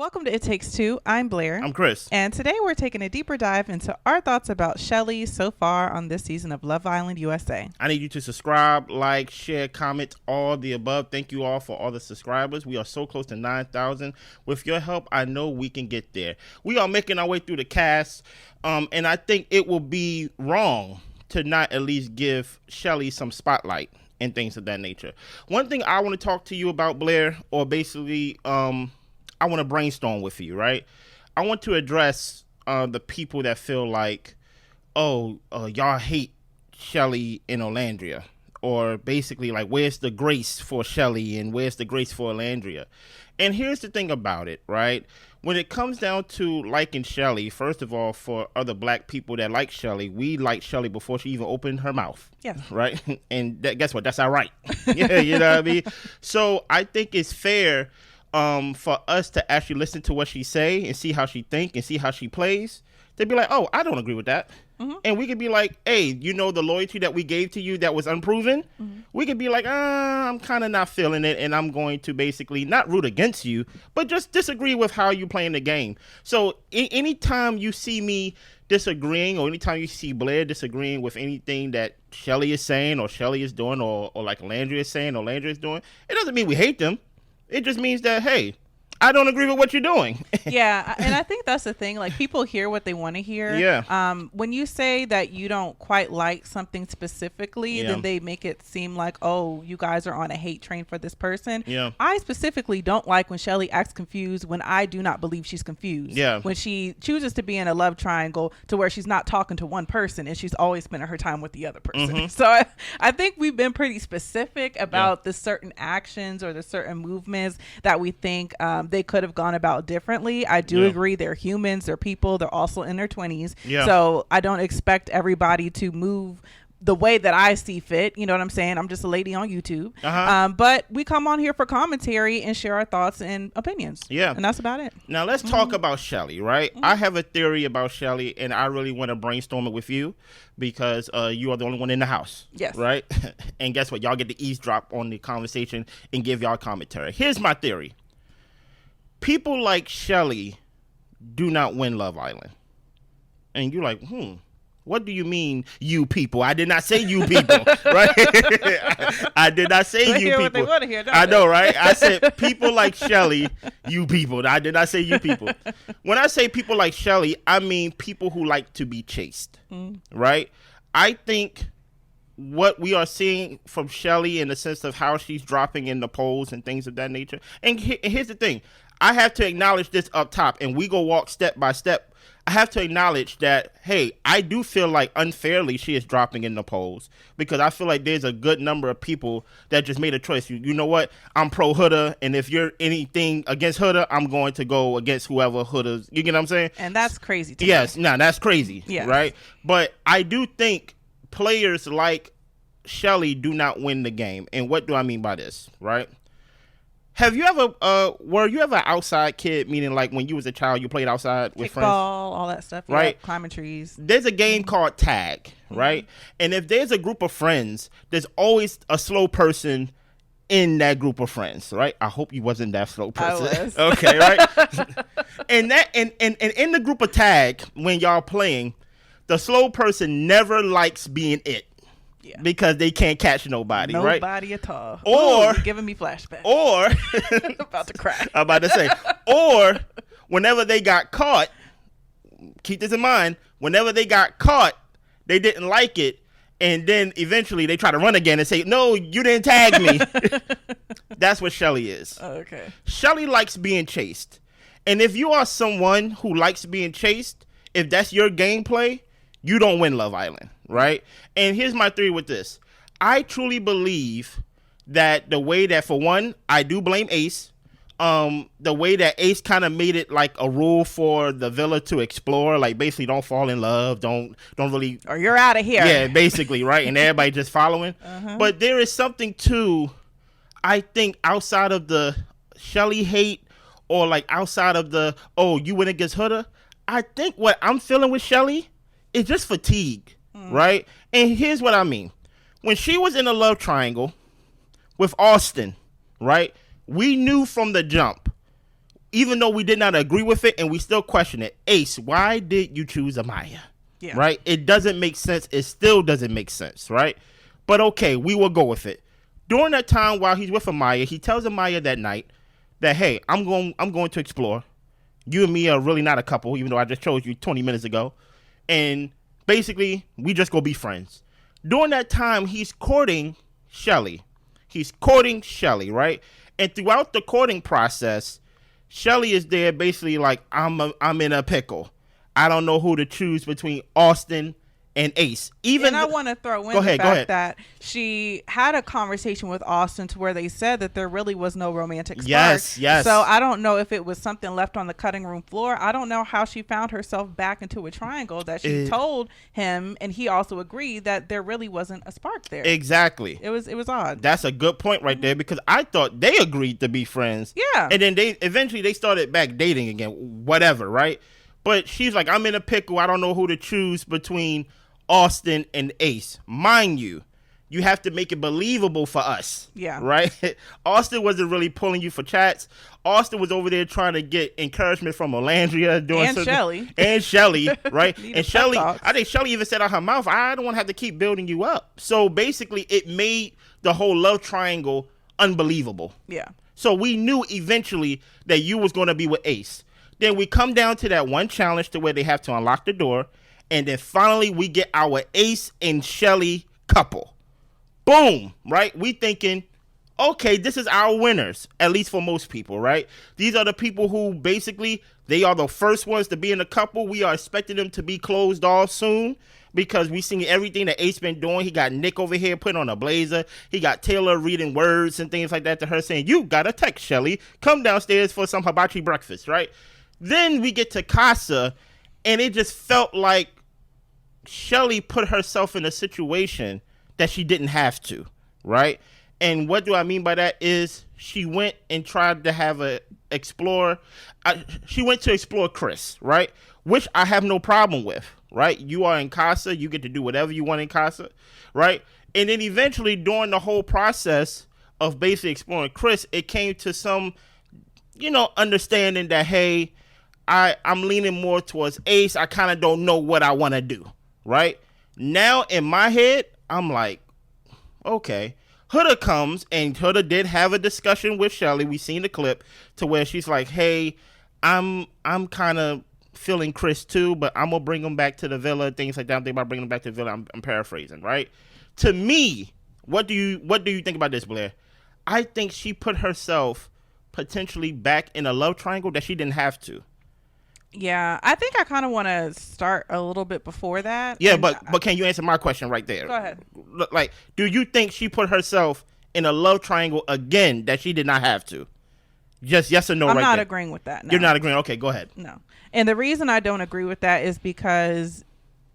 Welcome to It Takes Two. I'm Blair. I'm Chris. And today we're taking a deeper dive into our thoughts about Shelly so far on this season of Love Island USA. I need you to subscribe, like, share, comment, all the above. Thank you all for all the subscribers. We are so close to 9,000. With your help, I know we can get there. We are making our way through the cast, and I think it will be wrong to not at least give Shelly some spotlight and things of that nature. One thing I want to talk to you about, Blair, or basically I want to brainstorm with you, right? I want to address the people that feel like, y'all hate Shelly and Olandria. Or basically like, where's the grace for Shelly and where's the grace for Olandria? And here's the thing about it, right? When it comes down to liking Shelly, first of all, for other black people that like Shelly, we liked Shelly before she even opened her mouth. Yeah. Right? And guess what? That's our right. Yeah, you know what I mean? So I think it's fair for us to actually listen to what she say and see how she think and see how she plays. They'd be like, oh, I don't agree with that. Mm-hmm. And we could be like, hey, you know, the loyalty that we gave to you that was unproven. Mm-hmm. We could be like, I'm kind of not feeling it. And I'm going to basically not root against you, but just disagree with how you playing the game. So anytime you see me disagreeing, or anytime you see Blair disagreeing with anything that Shelly is saying or Shelly is doing, or like Landry is saying or Landry is doing, it doesn't mean we hate them. It just means that, hey, I don't agree with what you're doing. Yeah, and I think that's the thing. Like, people hear what they want to hear. Yeah. When you say that you don't quite like something specifically, then they make it seem like, oh, you guys are on a hate train for this person. Yeah. I specifically don't like when Shelly acts confused when I do not believe she's confused. Yeah. When she chooses to be in a love triangle to where she's not talking to one person and she's always spending her time with the other person. Mm-hmm. So I think we've been pretty specific about the certain actions or the certain movements that we think they could have gone about differently. I do agree, they're humans, they're people, they're also in their 20s. Yeah. So I don't expect everybody to move the way that I see fit. You know what I'm saying? I'm just a lady on YouTube. Uh-huh. But we come on here for commentary and share our thoughts and opinions. Yeah. And that's about it. Now let's talk about Shelly, right? I have a theory about Shelly, and I really want to brainstorm it with you because you are the only one in the house. Yes. Right? And guess what? Y'all get to eavesdrop on the conversation and give y'all commentary. Here's my theory. People like Shelly do not win Love Island. And you're like, what do you mean, you people? I did not say you people, right? I did not say you people. What they want to hear, I know, right? I said people like Shelly, you people. I did not say you people. When I say people like Shelly, I mean people who like to be chased, right? I think what we are seeing from Shelly in the sense of how she's dropping in the polls and things of that nature. And here's the thing. I have to acknowledge this up top, and we go walk step by step. I have to acknowledge that, hey, I do feel like unfairly she is dropping in the polls because I feel like there's a good number of people that just made a choice. You know what? I'm pro Huda, and if you're anything against Huda, I'm going to go against whoever Huda's. You get what I'm saying? And that's crazy to me. No, that's crazy, right? But I do think players like Shelly do not win the game. And what do I mean by this, right? Have you ever, were you ever an outside kid, meaning like when you was a child, you played outside with friends? Kickball, all that stuff, right? Climbing trees. There's a game called tag, right? And if there's a group of friends, there's always a slow person in that group of friends, right? I hope you wasn't that slow person. I was. Okay, right? and in the group of tag, when y'all playing, the slow person never likes being it. Yeah. Because they can't catch nobody, right? Nobody at all. Or you're giving me flashbacks. Or about to cry. I'm about to say. Or whenever they got caught, keep this in mind. Whenever they got caught, they didn't like it, and then eventually they try to run again and say, "No, you didn't tag me." That's what Shelly is. Oh, okay. Shelly likes being chased, and if you are someone who likes being chased, if that's your gameplay, you don't win Love Island, right? And here's my theory with this. I truly believe that the way that, for one, I do blame Ace. The way that Ace kind of made it like a rule for the villa to explore, like basically don't fall in love, don't really, or you're out of here. Yeah, basically, right? And everybody just following. But there is something to, I think, outside of the Shelly hate or like outside of the, oh, you went against Huda. I think what I'm feeling with Shelly is just fatigue, right? And here's what I mean. When she was in a love triangle with Austin, right? We knew from the jump even though we did not agree with it and we still question it, Ace, why did you choose Amaya? Yeah. Right? It doesn't make sense. It still doesn't make sense, right? But okay, we will go with it. During that time while he's with Amaya, he tells Amaya that night that, hey, I'm going to explore. You and me are really not a couple, even though I just chose you 20 minutes ago. And basically, we just go be friends. During that time, he's courting Shelly. Right? And throughout the courting process, Shelly is there basically like, I'm in a pickle. I don't know who to choose between Austin and Ace. And I want to throw in the fact that she had a conversation with Austin to where they said that there really was no romantic spark. Yes. So I don't know if it was something left on the cutting room floor. I don't know how she found herself back into a triangle that she told him, and he also agreed that there really wasn't a spark there. Exactly. It was odd. That's a good point right there, because I thought they agreed to be friends. Yeah. And then they eventually started back dating again, whatever, right? But she's like, I'm in a pickle. I don't know who to choose between Austin and Ace. Mind you, you have to make it believable for us. Yeah. Right? Austin wasn't really pulling you for chats. Austin was over there trying to get encouragement from Olandria. Shelly. And Shelly, right? And Shelly, I think Shelly even said out her mouth, I don't want to have to keep building you up. So basically, it made the whole love triangle unbelievable. Yeah. So we knew eventually that you was going to be with Ace. Then we come down to that one challenge to where they have to unlock the door. And then finally we get our Ace and Shelly couple. Boom, right? We thinking, okay, this is our winners, at least for most people, right? These are the people who basically, they are the first ones to be in a couple. We are expecting them to be closed off soon because we seen everything that Ace been doing. He got Nick over here putting on a blazer. He got Taylor reading words and things like that to her saying, you got a text, Shelly. Come downstairs for some hibachi breakfast, right? Then we get to Casa, and it just felt like Shelly put herself in a situation that she didn't have to, right? And what do I mean by that is she went and tried to have she went to explore Chris, right? Which I have no problem with, right? You are in Casa, you get to do whatever you want in Casa, right? And then eventually during the whole process of basically exploring Chris, it came to some, understanding that, hey, I'm leaning more towards Ace. I kind of don't know what I want to do, right? Now in my head, I'm like, okay. Huda comes, and Huda did have a discussion with Shelly. We seen the clip to where she's like, hey, I'm kind of feeling Chris too, but I'm going to bring him back to the villa, things like that. I'm thinking about bringing him back to the villa. I'm paraphrasing, right? To me, what do you think about this, Blair? I think she put herself potentially back in a love triangle that she didn't have to. Yeah, I think I kind of want to start a little bit before that. Yeah, but can you answer my question right there? Go ahead. Like, do you think she put herself in a love triangle again that she did not have to? Just yes or no. I'm right not there. agreeing with that. No. You're not agreeing. Okay, go ahead. No, and the reason I don't agree with that is because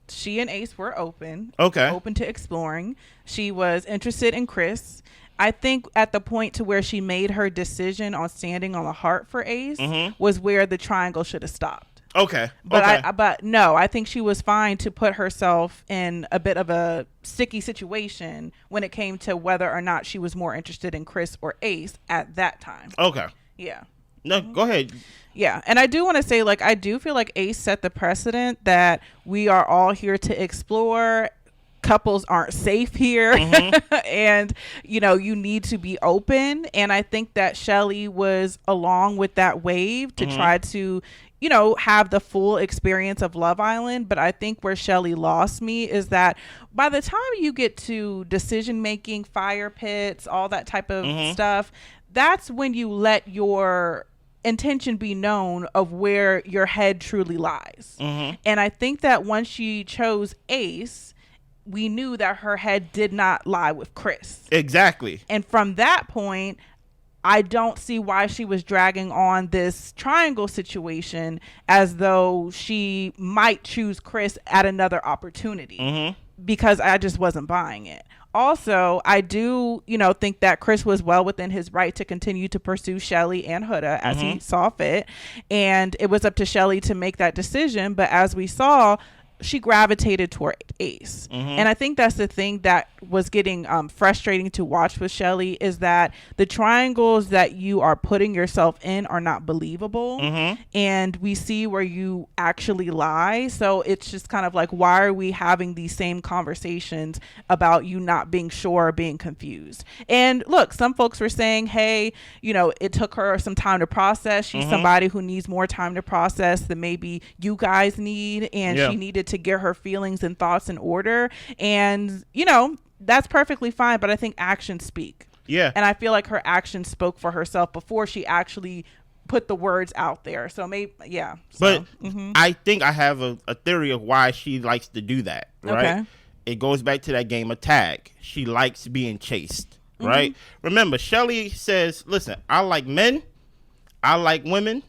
she and Ace were open to exploring. She was interested in Chris. I think at the point to where she made her decision on standing on the heart for Ace was where the triangle should have stopped. Okay. But no, I think she was fine to put herself in a bit of a sticky situation when it came to whether or not she was more interested in Chris or Ace at that time. Okay. Yeah. No, go ahead. Yeah. And I do want to say, I do feel like Ace set the precedent that we are all here to explore. Couples aren't safe here. And, you need to be open. And I think that Shelly was along with that wave to try to, have the full experience of Love Island. But I think where Shelly lost me is that by the time you get to decision making, fire pits, all that type of stuff, that's when you let your intention be known of where your head truly lies. And I think that once she chose Ace, we knew that her head did not lie with Chris. Exactly. And from that point, I don't see why she was dragging on this triangle situation as though she might choose Chris at another opportunity, because I just wasn't buying it. Also, I do, think that Chris was well within his right to continue to pursue Shelly and Huda as he saw fit. And it was up to Shelly to make that decision. But as we saw, she gravitated toward Ace. And I think that's the thing that was getting frustrating to watch with Shelly, is that the triangles that you are putting yourself in are not believable. And we see where you actually lie. So it's just kind of like, why are we having these same conversations about you not being sure or being confused? And look, some folks were saying, hey, you know, it took her some time to process. She's somebody who needs more time to process than maybe you guys need. And she needed to get her feelings and thoughts in order. And, you know, that's perfectly fine. But I think actions speak. Yeah. And I feel like her actions spoke for herself before she actually put the words out there. So maybe, yeah. So, but I think I have a theory of why she likes to do that, right? Okay. It goes back to that game of tag. She likes being chased, right? Remember, Shelly says, listen, I like men. I like women.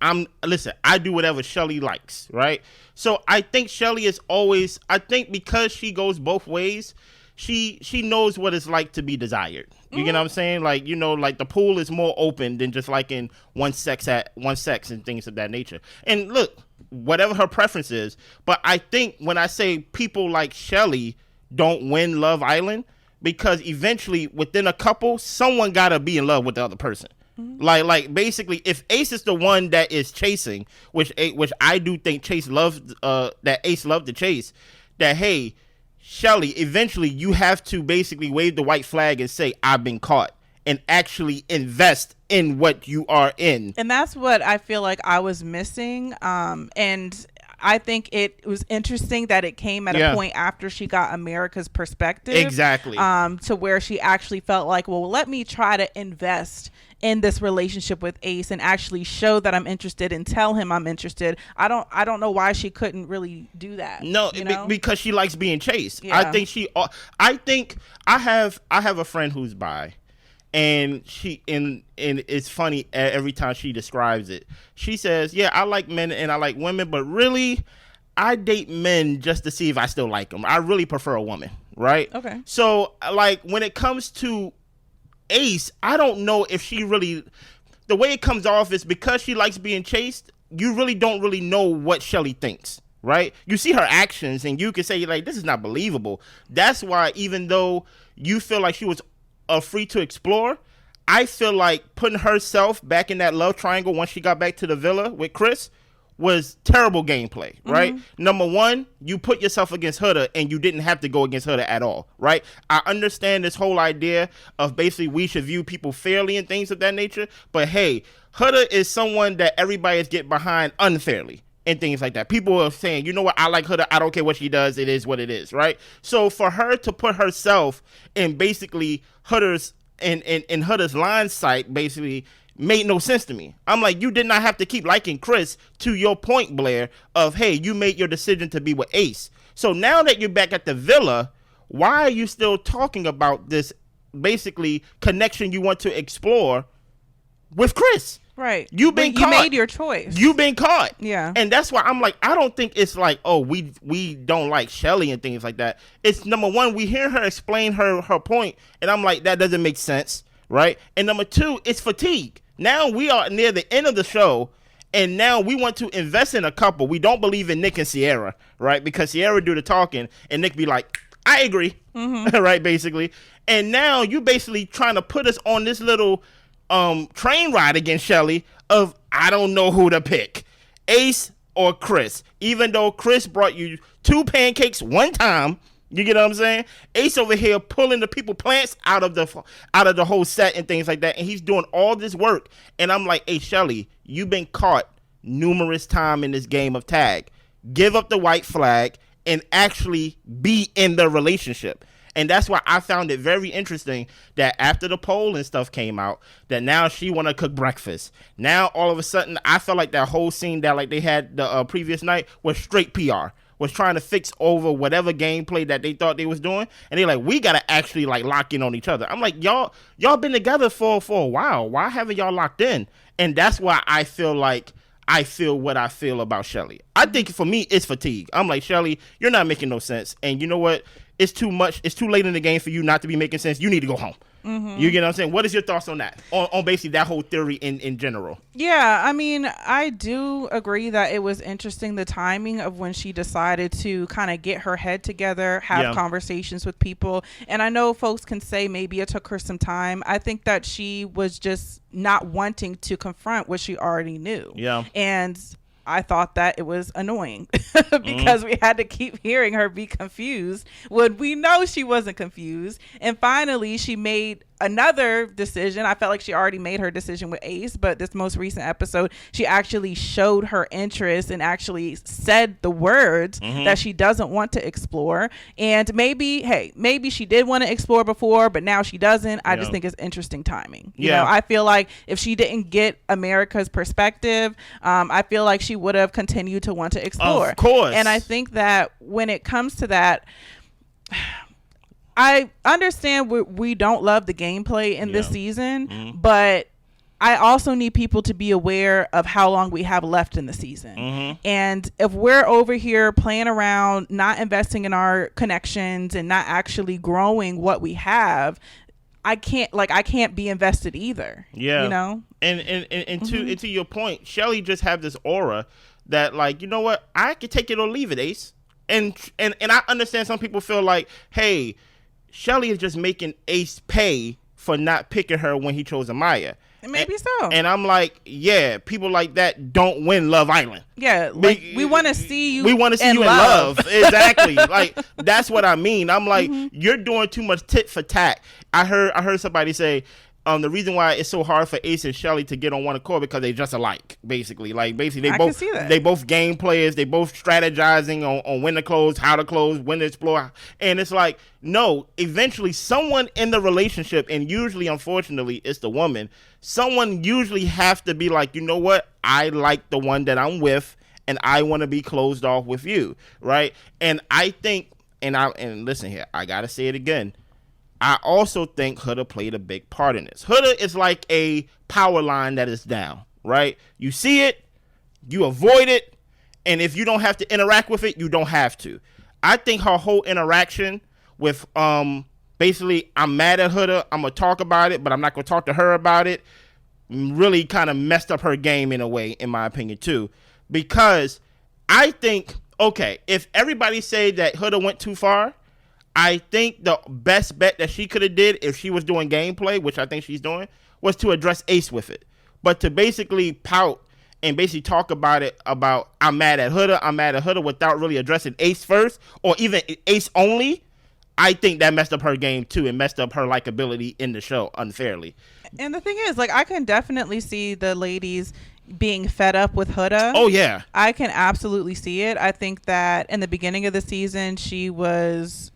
I do whatever Shelly likes, right? So I think Shelly is always, I think because she goes both ways, she knows what it's like to be desired. You get what I'm saying? Like, you know, like the pool is more open than just like in one sex and things of that nature. And look, whatever her preference is, but I think when I say people like Shelly don't win Love Island, because eventually within a couple, someone gotta be in love with the other person. Like basically, if Ace is the one that is chasing, which I do think Ace loved to chase, that hey, Shelly, eventually you have to basically wave the white flag and say, I've been caught, and actually invest in what you are in. And that's what I feel like I was missing. And I think it was interesting that it came at a point after she got America's perspective. Exactly. To where she actually felt like, well, let me try to invest in this relationship with Ace and actually show that I'm interested and tell him I'm interested. I don't know why she couldn't really do that. No, you know? Because she likes being chased. Yeah. I think I have a friend who's bi, and and it's funny every time she describes it. She says, yeah, I like men and I like women, but really I date men just to see if I still like them. I really prefer a woman, right? Okay. So like when it comes to Ace, I don't know if she really, the way it comes off is because she likes being chased, you really don't really know what Shelly thinks, right? You see her actions and you can say, like, this is not believable. That's why even though you feel like she was free to explore, I feel like putting herself back in that love triangle once she got back to the villa with Chris was terrible gameplay, right? Number one, you put yourself against Huda and you didn't have to go against Huda at all, right? I understand this whole idea of basically we should view people fairly and things of that nature, but hey, Huda is someone that everybody is getting behind unfairly and things like that. People are saying, you know what, I like Huda, I don't care what she does, it is what it is, right? So for her to put herself in basically Huda's in Huda's line sight basically made no sense to me. I'm like, you did not have to keep liking Chris, to your point, Blair, of, hey, you made your decision to be with Ace. So now that you're back at the villa, why are you still talking about this basically connection you want to explore with Chris? Right. You've been caught. You made your choice. You've been caught. Yeah. And that's why I'm like, I don't think it's like, oh, we don't like Shelly and things like that. It's number one, we hear her explain her point, and I'm like, that doesn't make sense, right? And number two, it's fatigue. Now we are near the end of the show, and now we want to invest in a couple. We don't believe in Nick and Sierra, right? Because Sierra do the talking, and Nick be like, I agree, right, basically. And now you basically trying to put us on this little train ride against Shelly of, I don't know who to pick, Ace or Chris. Even though Chris brought you 2 pancakes one time, you get what I'm saying? Ace over here pulling the people plants out of the whole set and things like that, and he's doing all this work. And I'm like, hey, Shelly, you've been caught numerous times in this game of tag. Give up the white flag and actually be in the relationship. And that's why I found it very interesting that after the poll and stuff came out, that now she want to cook breakfast. Now all of a sudden, I felt like that whole scene that like they had the previous night was straight PR. Was trying to fix over whatever gameplay that they thought they was doing, and they're like, we gotta actually like lock in on each other. I'm like, y'all been together for a while. Why haven't y'all locked in? And that's why I feel like I feel what I feel about Shelly. I think for me, it's fatigue. I'm like, Shelly, you're not making no sense, and you know what? It's too much. It's too late in the game for you not to be making sense. You need to go home. You get what I'm saying? What is your thoughts on that? On basically that whole theory in general? Yeah, I mean, I do agree that it was interesting the timing of when she decided to kind of get her head together, have conversations with people. And I know folks can say maybe it took her some time. I think that she was just not wanting to confront what she already knew. Yeah. And I thought that it was annoying because we had to keep hearing her be confused when we know she wasn't confused. And finally, she made another decision. I felt like she already made her decision with Ace, but this most recent episode, she actually showed her interest and actually said the words that she doesn't want to explore. And maybe she did want to explore before, but now she doesn't. I just think it's interesting timing. You know, I feel like if she didn't get America's perspective, I feel like she would have continued to want to explore. Of course. And I think that when it comes to that, I understand we don't love the gameplay in this season, but I also need people to be aware of how long we have left in the season. And if we're over here playing around, not investing in our connections and not actually growing what we have, I can't be invested either. Yeah. You know? And to your point, Shelly just have this aura that, like, you know what, I could take it or leave it, Ace. And I understand some people feel like, hey, Shelly is just making Ace pay for not picking her when he chose Amaya. Maybe so. And I'm like, yeah, people like that don't win Love Island. Yeah, like we want to see you. We want to see you in love. Exactly. Like, that's what I mean. I'm like, you're doing too much tit for tat. I heard somebody say, the reason why it's so hard for Ace and Shelly to get on one accord because they just alike, basically. Like, basically, they both game players. They both strategizing on when to close, how to close, when to explore. And it's like, no, eventually someone in the relationship, and usually, unfortunately, it's the woman, someone usually have to be like, you know what? I like the one that I'm with, and I want to be closed off with you, right? And I think, and listen here, I got to say it again, I also think Huda played a big part in this. Huda is like a power line that is down, right? You see it, you avoid it, and if you don't have to interact with it, you don't have to. I think her whole interaction with basically, I'm mad at Huda, I'm going to talk about it, but I'm not going to talk to her about it, really kind of messed up her game in a way, in my opinion, too. Because I think, okay, if everybody say that Huda went too far, I think the best bet that she could have did if she was doing gameplay, which I think she's doing, was to address Ace with it. But to basically pout and basically talk about it, about I'm mad at Huda without really addressing Ace first, or even Ace only, I think that messed up her game too and messed up her likability in the show unfairly. And the thing is, like, I can definitely see the ladies being fed up with Huda. Oh, yeah. I can absolutely see it. I think that in the beginning of the season, she was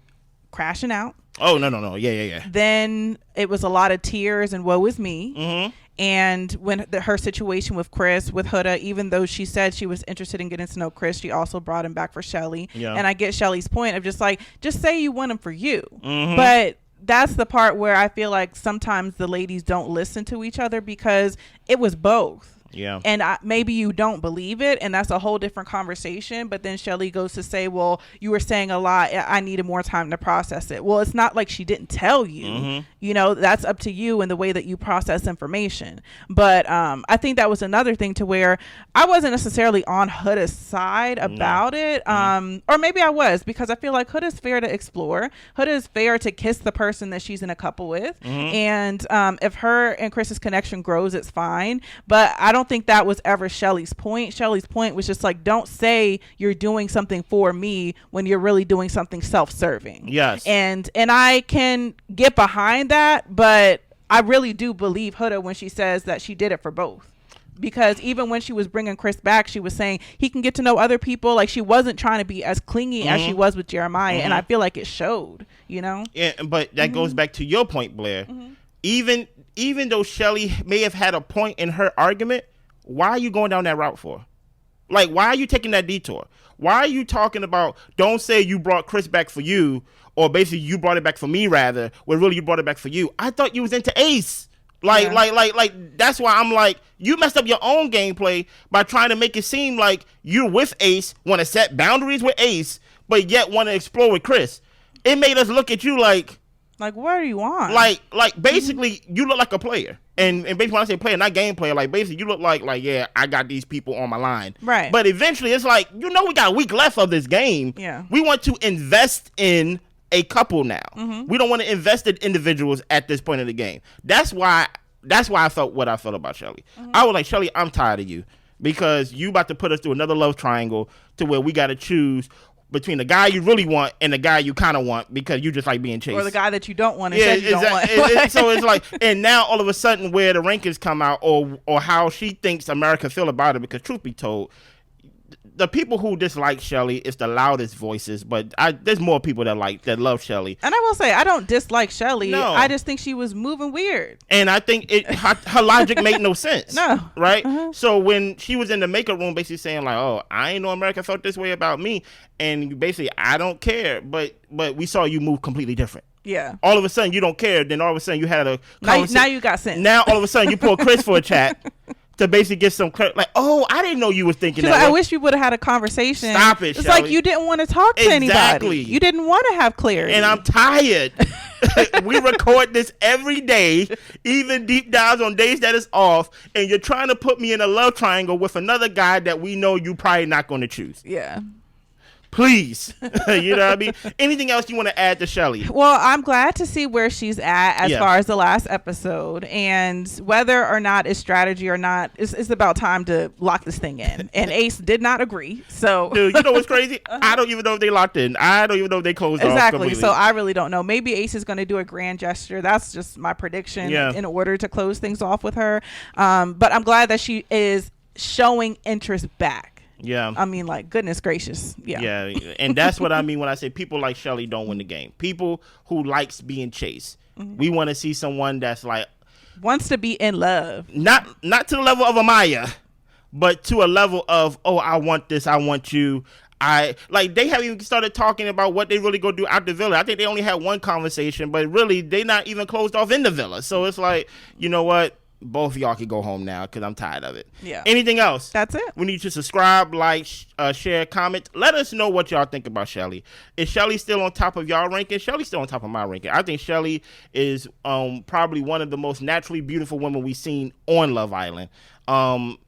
crashing out. Oh, no. Yeah. Then it was a lot of tears and woe is me. And when her situation with Chris, with Huda, even though she said she was interested in getting to know Chris, she also brought him back for Shelly. Yeah. And I get Shelly's point of just like, just say you want him for you. But that's the part where I feel like sometimes the ladies don't listen to each other because it was both. Yeah. And maybe you don't believe it, and that's a whole different conversation. But then Shelly goes to say, well, you were saying a lot. I needed more time to process it. Well, it's not like she didn't tell you. You know, that's up to you and the way that you process information. But I think that was another thing to where I wasn't necessarily on Huda's side about it. Or maybe I was, because I feel like Huda's fair to explore. Huda's fair to kiss the person that she's in a couple with. And if her and Chris's connection grows, it's fine. But I don't think that was ever Shelly's point. Shelly's point was just like, don't say you're doing something for me when you're really doing something self-serving. Yes. And I can get behind that, but I really do believe Huda when she says that she did it for both. Because even when she was bringing Chris back, she was saying he can get to know other people. Like, she wasn't trying to be as clingy as she was with Jeremiah. And I feel like it showed, you know? Yeah, but that goes back to your point, Blair. Even though Shelly may have had a point in her argument, why are you going down that route for? Like, why are you taking that detour? Why are you talking about, don't say you brought Chris back for you, or basically you brought it back for me, rather, when really you brought it back for you. I thought you was into Ace. Like, that's why I'm like, you messed up your own gameplay by trying to make it seem like you're with Ace, want to set boundaries with Ace, but yet want to explore with Chris. It made us look at you like, Like, what do you want? Like basically, you look like a player. And basically, when I say player, not game player, like basically, you look like yeah, I got these people on my line. Right. But eventually, it's like, we got a week left of this game. Yeah. We want to invest in a couple now. Mm-hmm. We don't want to invest in individuals at this point in the game. That's why I felt what I felt about Shelly. Mm-hmm. I was like, Shelly, I'm tired of you because you about to put us through another love triangle to where we got to choose between the guy you really want and the guy you kind of want because you just like being chased. Or the guy that you don't want and said you don't want. So it's like, and now all of a sudden where the rankings come out or how she thinks America feel about it, because truth be told, the people who dislike Shelly is the loudest voices, but there's more people that love Shelly. And I will say, I don't dislike Shelly. No. I just think she was moving weird. And I think her logic made no sense. No. Right? Uh-huh. So when she was in the makeup room basically saying like, oh, I ain't know America felt this way about me. And basically, I don't care. But we saw you move completely different. Yeah. All of a sudden, you don't care. Then all of a sudden, you had a now you got sense. Now all of a sudden, you pull Chris for a chat. To basically get some credit, like, oh, I didn't know you were thinking She's that. like, I wish we would have had a conversation. Stop it, It's Shelly. like you didn't want to talk to anybody. You didn't want to have clarity. And I'm tired. We record this every day, even deep dives on days that is off, and you're trying to put me in a love triangle with another guy that we know you probably not going to choose. Yeah. Please. You know what I mean? Anything else you want to add to Shelly? Well, I'm glad to see where she's at as Yeah. far as the last episode, and whether or not it's strategy or not, it's about time to lock this thing in. And Ace did not agree. So, Dude, you know what's crazy? I don't even know if they locked in. I don't even know if they closed off exactly. completely. So I really don't know. Maybe Ace is going to do a grand gesture. That's just my prediction in order to close things off with her. But I'm glad that she is showing interest back. Yeah. I mean, like, goodness gracious. Yeah. Yeah. And that's what I mean when I say people like Shelly don't win the game. People who likes being chased. Mm-hmm. We want to see someone that's like wants to be in love. Not to the level of Amaya, but to a level of, oh, I want this, I want you. They haven't even started talking about what they really go do out the villa. I think they only had one conversation, but really they not even closed off in the villa. So it's like, you know what? Both of y'all can go home now because I'm tired of it. Yeah. Anything else? That's it. We need you to subscribe, like, share, comment. Let us know what y'all think about Shelly. Is Shelly still on top of y'all ranking? Shelly's still on top of my ranking. I think Shelly is probably one of the most naturally beautiful women we've seen on Love Island,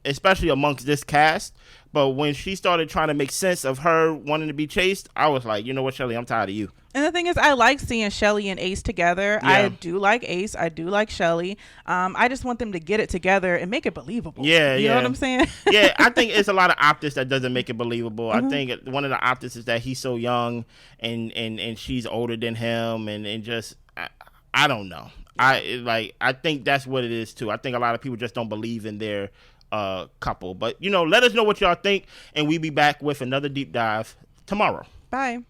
especially amongst this cast. But when she started trying to make sense of her wanting to be chased, I was like, you know what, Shelly, I'm tired of you. And the thing is, I like seeing Shelly and Ace together. Yeah. I do like Ace. I do like Shelly. I just want them to get it together and make it believable. Yeah, you know what I'm saying? Yeah, I think it's a lot of optics that doesn't make it believable. Mm-hmm. I think one of the optics is that he's so young and she's older than him and just I don't know. I think that's what it is too. I think a lot of people just don't believe in their couple. But let us know what y'all think, and we'll be back with another deep dive tomorrow. Bye.